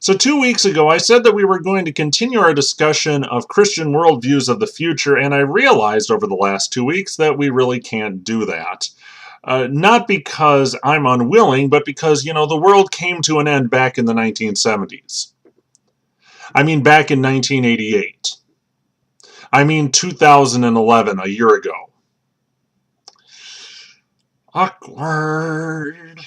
So 2 weeks ago, I said that we were going to continue our discussion of Christian worldviews of the future, and I realized over the last 2 weeks that we really can't do that. Not because I'm unwilling, but because, the world came to an end back in the 1970s. I mean, back in 1988. I mean, 2011, a year ago. Awkward.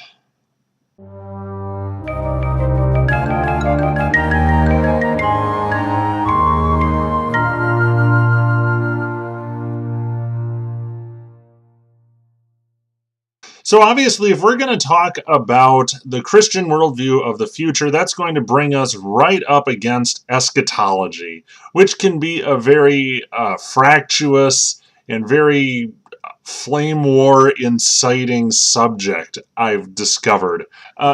So obviously, if we're going to talk about the Christian worldview of the future, that's going to bring us right up against eschatology, which can be a very fractious and very flame war inciting subject, I've discovered.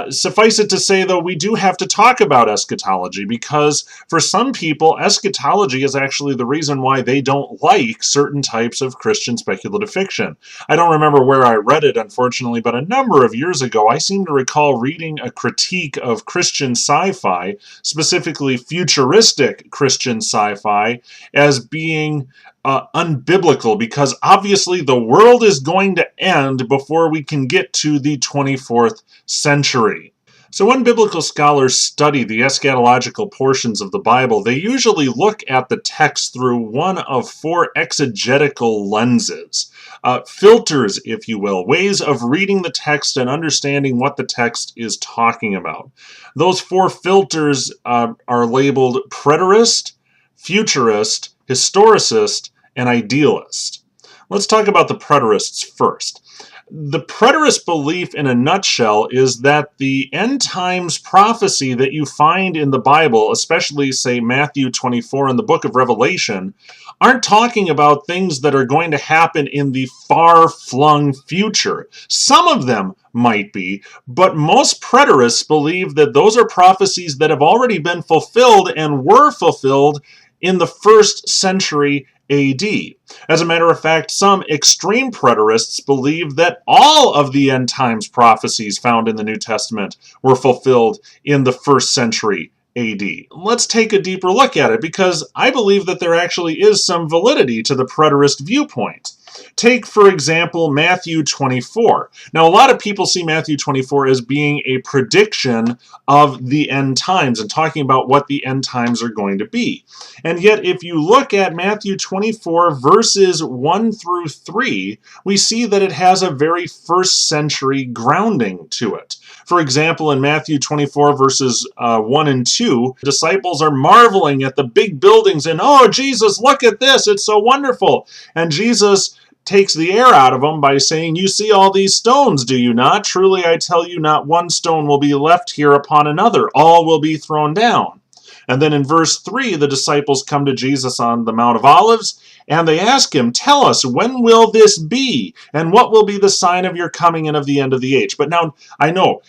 Suffice it to say, though, we do have to talk about eschatology because for some people, eschatology is actually the reason why they don't like certain types of Christian speculative fiction. I don't remember where I read it, unfortunately, but a number of years ago, I seem to recall reading a critique of Christian sci-fi, specifically futuristic Christian sci-fi, as being unbiblical, because obviously the world is going to end before we can get to the 24th century. So when biblical scholars study the eschatological portions of the Bible, they usually look at the text through one of four exegetical lenses. Filters, if you will, ways of reading the text and understanding what the text is talking about. Those four filters are labeled preterist, futurist, historicist, and idealist. Let's talk about the preterists first. The preterist belief in a nutshell is that the end times prophecy that you find in the Bible, especially say Matthew 24 and the book of Revelation, aren't talking about things that are going to happen in the far-flung future. Some of them might be, but most preterists believe that those are prophecies that have already been fulfilled and were fulfilled in the first century AD. As a matter of fact, some extreme preterists believe that all of the end times prophecies found in the New Testament were fulfilled in the first century AD. Let's take a deeper look at it, because I believe that there actually is some validity to the preterist viewpoint. Take, for example, Matthew 24. Now, a lot of people see Matthew 24 as being a prediction of the end times and talking about what the end times are going to be. And yet, if you look at Matthew 24, verses 1 through 3, we see that it has a very first century grounding to it. For example, in Matthew 24, verses 1 and 2, disciples are marveling at the big buildings and, "Oh, Jesus, look at this, it's so wonderful." And Jesus takes the air out of them by saying, "You see all these stones, do you not? Truly I tell you, not one stone will be left here upon another. All will be thrown down." And then in verse 3, the disciples come to Jesus on the Mount of Olives, and they ask him, "Tell us, when will this be? And what will be the sign of your coming and of the end of the age?" But now, I know,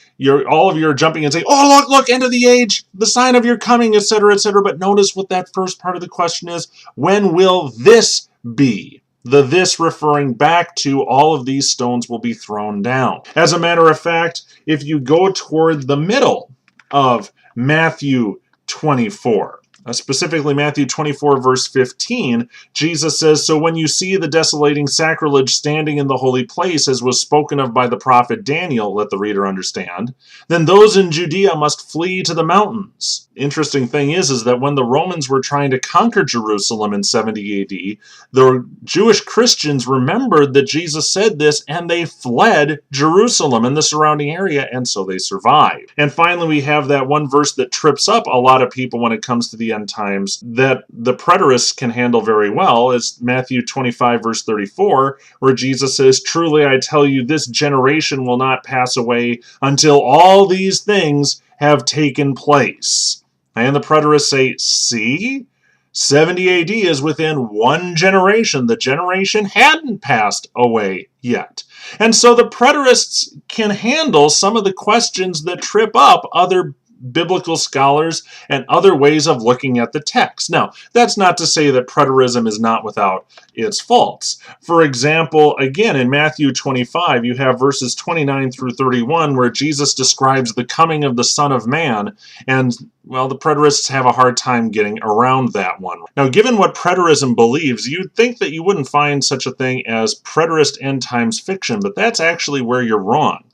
all of you are jumping and saying, "Oh, look, end of the age, the sign of your coming, etc., etc." But notice what that first part of the question is. When will this be? The "this" referring back to all of these stones will be thrown down. As a matter of fact, if you go toward the middle of Matthew 24, specifically Matthew 24, verse 15, Jesus says, "So when you see the desolating sacrilege standing in the holy place, as was spoken of by the prophet Daniel," let the reader understand, "then those in Judea must flee to the mountains." Interesting thing is that when the Romans were trying to conquer Jerusalem in 70 AD, the Jewish Christians remembered that Jesus said this, and they fled Jerusalem and the surrounding area, and so they survived. And finally, we have that one verse that trips up a lot of people when it comes to the end times that the preterists can handle very well. Is Matthew 25, verse 34, where Jesus says, "Truly I tell you, this generation will not pass away until all these things have taken place." And the preterists say, "See? 70 AD is within one generation. The generation hadn't passed away yet." And so the preterists can handle some of the questions that trip up other biblical scholars and other ways of looking at the text. Now, that's not to say that preterism is not without its faults. For example, again, in Matthew 25, you have verses 29 through 31 where Jesus describes the coming of the Son of Man, and, well, the preterists have a hard time getting around that one. Now, given what preterism believes, you'd think that you wouldn't find such a thing as preterist end times fiction, but that's actually where you're wrong.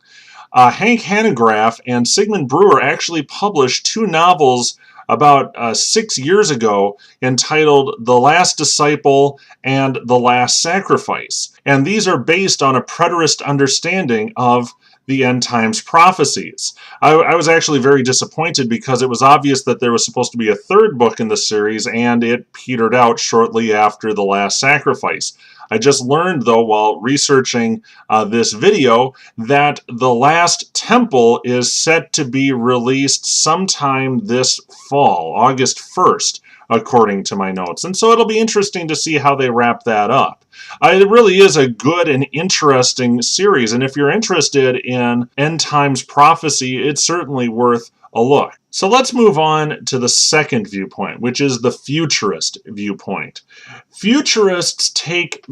Hank Hanegraaff and Sigmund Brewer actually published 2 novels about 6 years ago entitled The Last Disciple and The Last Sacrifice. And these are based on a preterist understanding of the end times prophecies. I was actually very disappointed because it was obvious that there was supposed to be a 3rd book in the series, and it petered out shortly after The Last Sacrifice. I just learned, though, while researching this video, that The Last Temple is set to be released sometime this fall, August 1st, according to my notes. And so it'll be interesting to see how they wrap that up. It really is a good and interesting series, and if you're interested in end times prophecy, it's certainly worth a look. So let's move on to the second viewpoint, which is the futurist viewpoint. Futurists take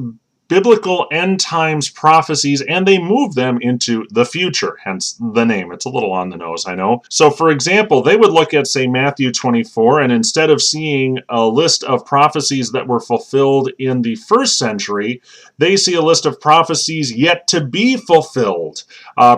biblical end times prophecies and they move them into the future, hence the name. It's a little on the nose, I know. So for example, they would look at, say, Matthew 24, and instead of seeing a list of prophecies that were fulfilled in the 1st century, they see a list of prophecies yet to be fulfilled,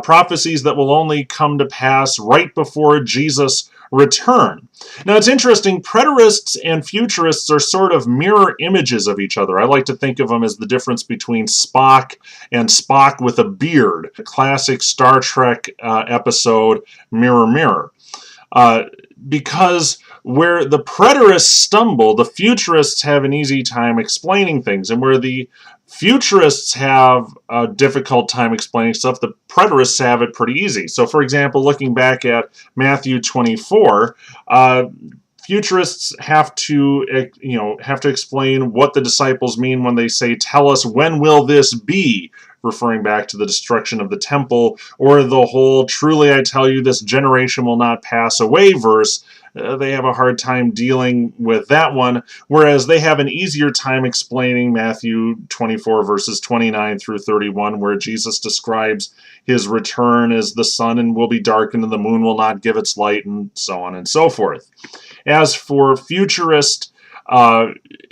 prophecies that will only come to pass right before Jesus' return. Now, it's interesting, preterists and futurists are sort of mirror images of each other. I like to think of them as the difference between Spock and Spock with a beard. The classic Star Trek episode, Mirror, Mirror. Because where the preterists stumble, the futurists have an easy time explaining things, and where the futurists have a difficult time explaining stuff, the preterists have it pretty easy. So, for example, looking back at Matthew 24, futurists have to explain what the disciples mean when they say, "Tell us, when will this be?" referring back to the destruction of the temple, or the whole "truly I tell you, this generation will not pass away" verse. They have a hard time dealing with that one, whereas they have an easier time explaining Matthew 24 verses 29 through 31, where Jesus describes his return as the sun and will be darkened and the moon will not give its light, and so on and so forth. As for futurist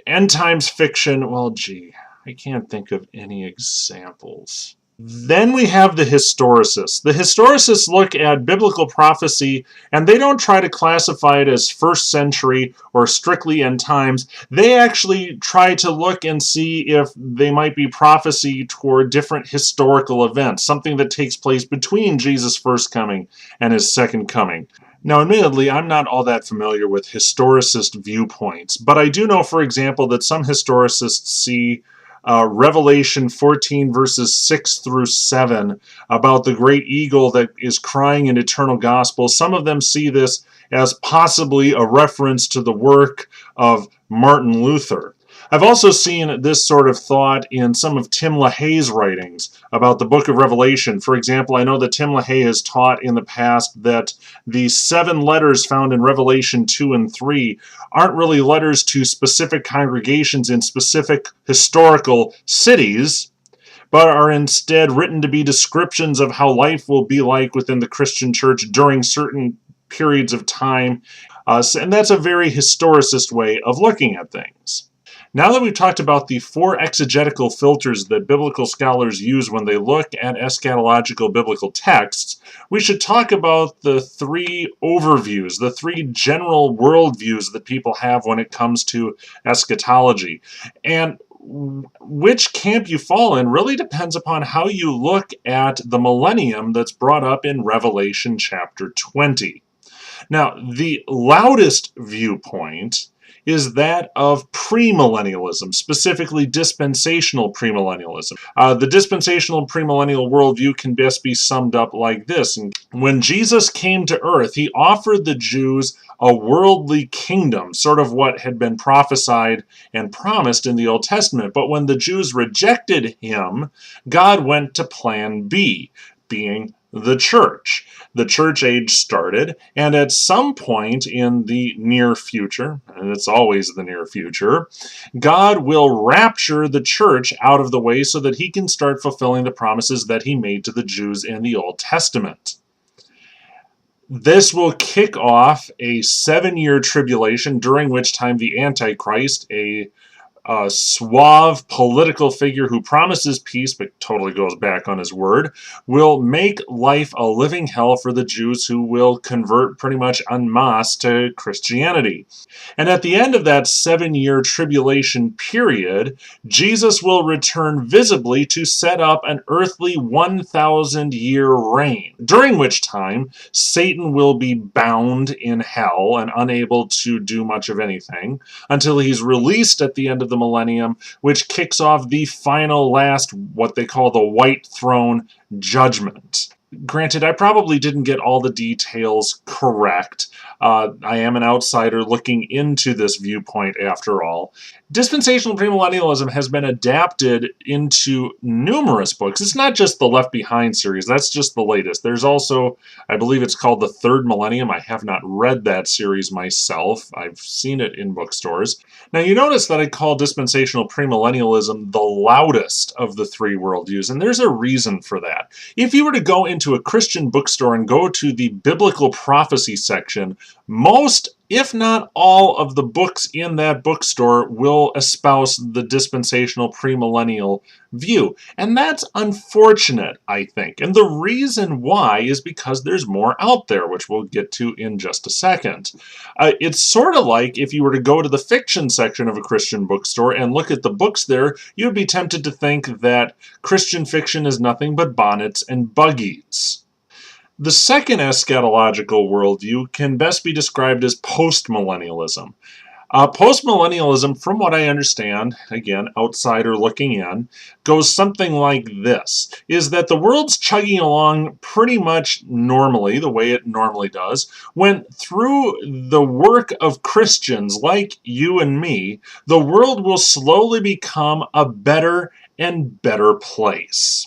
end times fiction, well, gee, I can't think of any examples. Then we have the historicists. The historicists look at biblical prophecy and they don't try to classify it as 1st century or strictly end times. They actually try to look and see if they might be prophecy toward different historical events, something that takes place between Jesus' first coming and his second coming. Now, admittedly, I'm not all that familiar with historicist viewpoints, but I do know, for example, that some historicists see Revelation 14 verses 6 through 7 about the great eagle that is crying in eternal gospel. Some of them see this as possibly a reference to the work of Martin Luther. I've also seen this sort of thought in some of Tim LaHaye's writings about the book of Revelation. For example, I know that Tim LaHaye has taught in the past that the 7 letters found in Revelation 2 and 3 aren't really letters to specific congregations in specific historical cities, but are instead written to be descriptions of how life will be like within the Christian church during certain periods of time. And that's a very historicist way of looking at things. Now that we've talked about the 4 exegetical filters that biblical scholars use when they look at eschatological biblical texts, we should talk about the 3 overviews, the 3 general worldviews that people have when it comes to eschatology. And which camp you fall in really depends upon how you look at the millennium that's brought up in Revelation chapter 20. Now, the loudest viewpoint is that of premillennialism, specifically dispensational premillennialism. The dispensational premillennial worldview can best be summed up like this. When Jesus came to earth, he offered the Jews a worldly kingdom, sort of what had been prophesied and promised in the Old Testament. But when the Jews rejected him, God went to plan B, being the church. The church age started, and at some point in the near future, and it's always the near future, God will rapture the church out of the way so that he can start fulfilling the promises that he made to the Jews in the Old Testament. This will kick off a 7-year tribulation during which time the Antichrist, a suave political figure who promises peace but totally goes back on his word, will make life a living hell for the Jews who will convert pretty much en masse to Christianity. And at the end of that 7-year tribulation period, Jesus will return visibly to set up an earthly 1,000-year reign, during which time Satan will be bound in hell and unable to do much of anything until he's released at the end of the millennium, which kicks off the final last, what they call the White Throne Judgment. Granted, I probably didn't get all the details correct. I am an outsider looking into this viewpoint after all. Dispensational premillennialism has been adapted into numerous books. It's not just the Left Behind series, that's just the latest. There's also, I believe it's called The Third Millennium. I have not read that series myself. I've seen it in bookstores. Now, you notice that I call dispensational premillennialism the loudest of the three worldviews, and there's a reason for that. If you were to go into a Christian bookstore and go to the biblical prophecy section, most, if not all, of the books in that bookstore will espouse the dispensational premillennial view. And that's unfortunate, I think. And the reason why is because there's more out there, which we'll get to in just a second. It's sort of like if you were to go to the fiction section of a Christian bookstore and look at the books there, you'd be tempted to think that Christian fiction is nothing but bonnets and buggies. The second eschatological worldview can best be described as postmillennialism. Postmillennialism, from what I understand, again, outsider looking in, goes something like this, is that the world's chugging along pretty much normally, the way it normally does, when through the work of Christians like you and me, the world will slowly become a better and better place.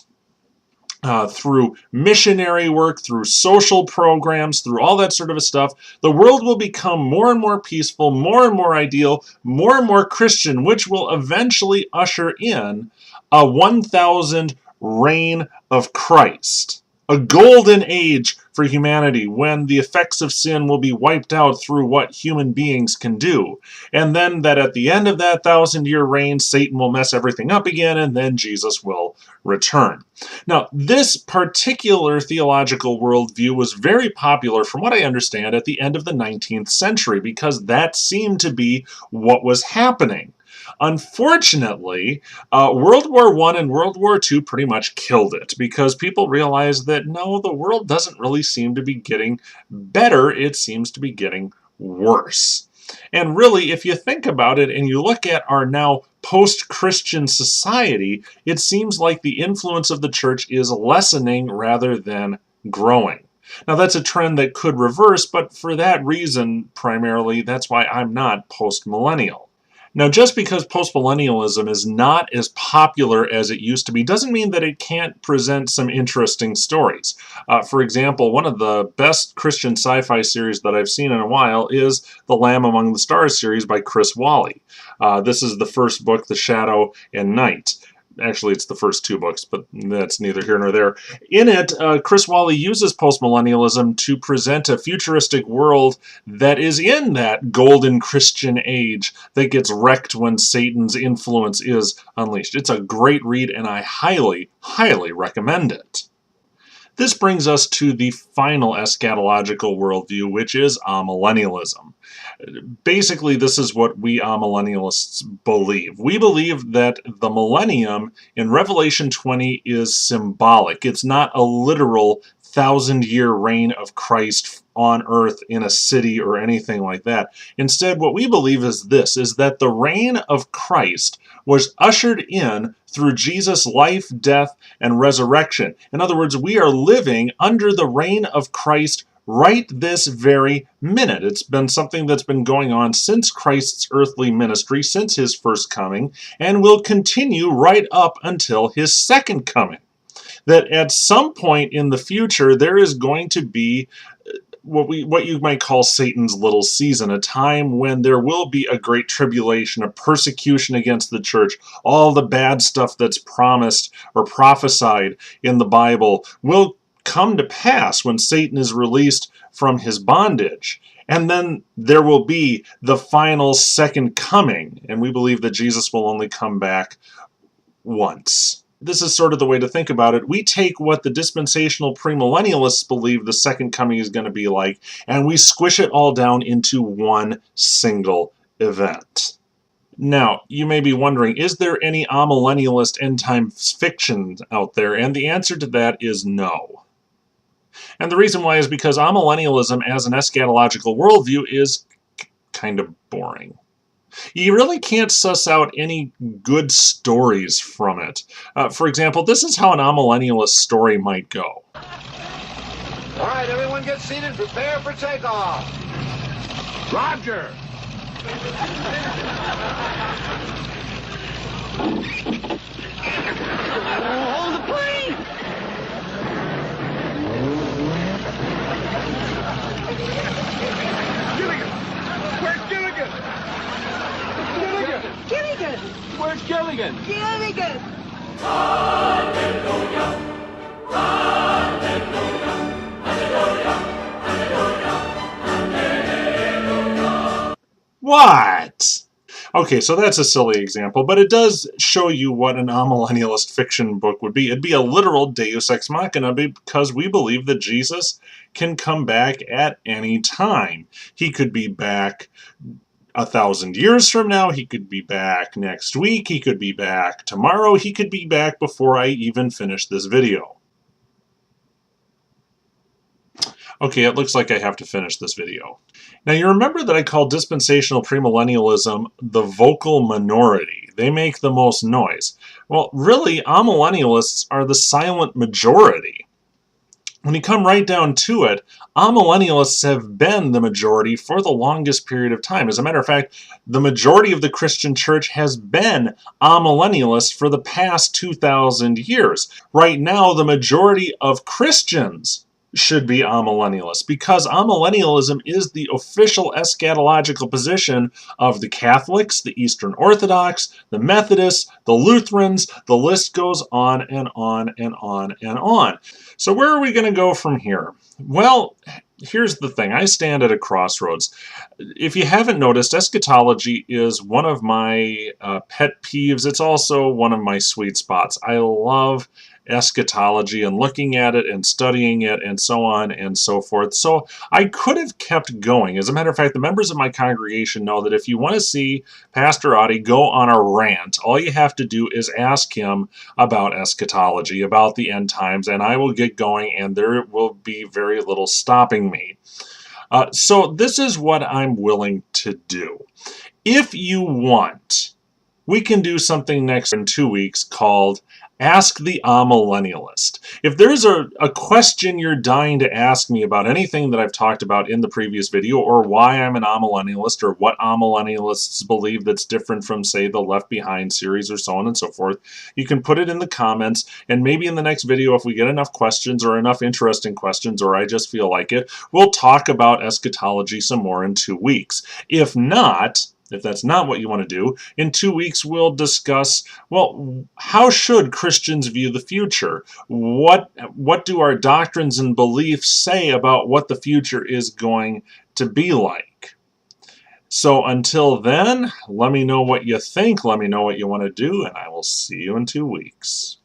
Through missionary work, through social programs, through all that sort of stuff, the world will become more and more peaceful, more and more ideal, more and more Christian, which will eventually usher in a 1,000 reign of Christ. A golden age for humanity when the effects of sin will be wiped out through what human beings can do. And then that at the end of that 1,000-year reign, Satan will mess everything up again, and then Jesus will return. Now, this particular theological worldview was very popular, from what I understand, at the end of the 19th century, because that seemed to be what was happening. Unfortunately, World War I and World War II pretty much killed it because people realized that no, the world doesn't really seem to be getting better, it seems to be getting worse. And really, if you think about it and you look at our now post-Christian society, it seems like the influence of the church is lessening rather than growing. Now, that's a trend that could reverse, but for that reason, primarily, that's why I'm not post-millennial. Now, just because postmillennialism is not as popular as it used to be doesn't mean that it can't present some interesting stories. For example, one of the best Christian sci-fi series that I've seen in a while is the Lamb Among the Stars series by Chris Wally. This is the first book, The Shadow and Night. Actually, it's the first two books, but that's neither here nor there. In it, Chris Wally uses postmillennialism to present a futuristic world that is in that golden Christian age that gets wrecked when Satan's influence is unleashed. It's a great read, and I highly, highly recommend it. This brings us to the final eschatological worldview, which is amillennialism. Basically, this is what we amillennialists believe. We believe that the millennium in Revelation 20 is symbolic. It's not a literal 1,000-year reign of Christ on earth in a city or anything like that. Instead, what we believe is this, is that the reign of Christ was ushered in through Jesus' life, death, and resurrection. In other words, we are living under the reign of Christ right this very minute. It's been something that's been going on since Christ's earthly ministry, since his first coming, and will continue right up until his second coming. that at some point in the future there is going to be what you might call Satan's little season, a time when there will be a great tribulation, a persecution against the church. All the bad stuff that's promised or prophesied in the Bible will come to pass when Satan is released from his bondage. And then there will be the final second coming, and we believe that Jesus will only come back once. This is sort of the way to think about it. We take what the dispensational premillennialists believe the second coming is going to be like, and we squish it all down into one single event. Now, you may be wondering, is there any amillennialist end times fiction out there? And the answer to that is no. And the reason why is because amillennialism as an eschatological worldview is kind of boring. You really can't suss out any good stories from it. For example, this is how an amillennialist story might go. All right, everyone get seated. Prepare for takeoff. Roger. Hold the plane. Gilligan. Where's Gilligan? Gilligan! Where's Gilligan? Gilligan! Hallelujah! Hallelujah! Hallelujah! Hallelujah! What? Okay, so that's a silly example, but it does show you what an amillennialist fiction book would be. It'd be a literal deus ex machina because we believe that Jesus can come back at any time. He could be back 1,000 years from now, he could be back next week, he could be back tomorrow, he could be back before I even finish this video. Okay, it looks like I have to finish this video. Now you remember that I called dispensational premillennialism the vocal minority. They make the most noise. Well, really, amillennialists are the silent majority. When you come right down to it, amillennialists have been the majority for the longest period of time. As a matter of fact, the majority of the Christian church has been amillennialists for the past 2,000 years. Right now, the majority of Christians should be amillennialists because amillennialism is the official eschatological position of the Catholics, the Eastern Orthodox, the Methodists, the Lutherans. The list goes on and on and on and on. So where are we going to go from here? Well, here's the thing. I stand at a crossroads. If you haven't noticed, eschatology is one of my pet peeves. It's also one of my sweet spots. I love eschatology and looking at it and studying it and so on and so forth. So I could have kept going. As a matter of fact, the members of my congregation know that if you want to see Pastor Audie go on a rant, all you have to do is ask him about eschatology, about the end times, and I will get going and there will be very little stopping me. So this is what I'm willing to do. If you want, we can do something next in 2 weeks called Ask the Amillennialist. If there's a question you're dying to ask me about anything that I've talked about in the previous video, or why I'm an amillennialist, or what amillennialists believe that's different from, say, the Left Behind series, or so on and so forth, you can put it in the comments, and maybe in the next video, if we get enough questions, or enough interesting questions, or I just feel like it, we'll talk about eschatology some more in 2 weeks. If not, if that's not what you want to do, in 2 weeks we'll discuss, well, how should Christians view the future? What do our doctrines and beliefs say about what the future is going to be like? So until then, let me know what you think, let me know what you want to do, and I will see you in 2 weeks.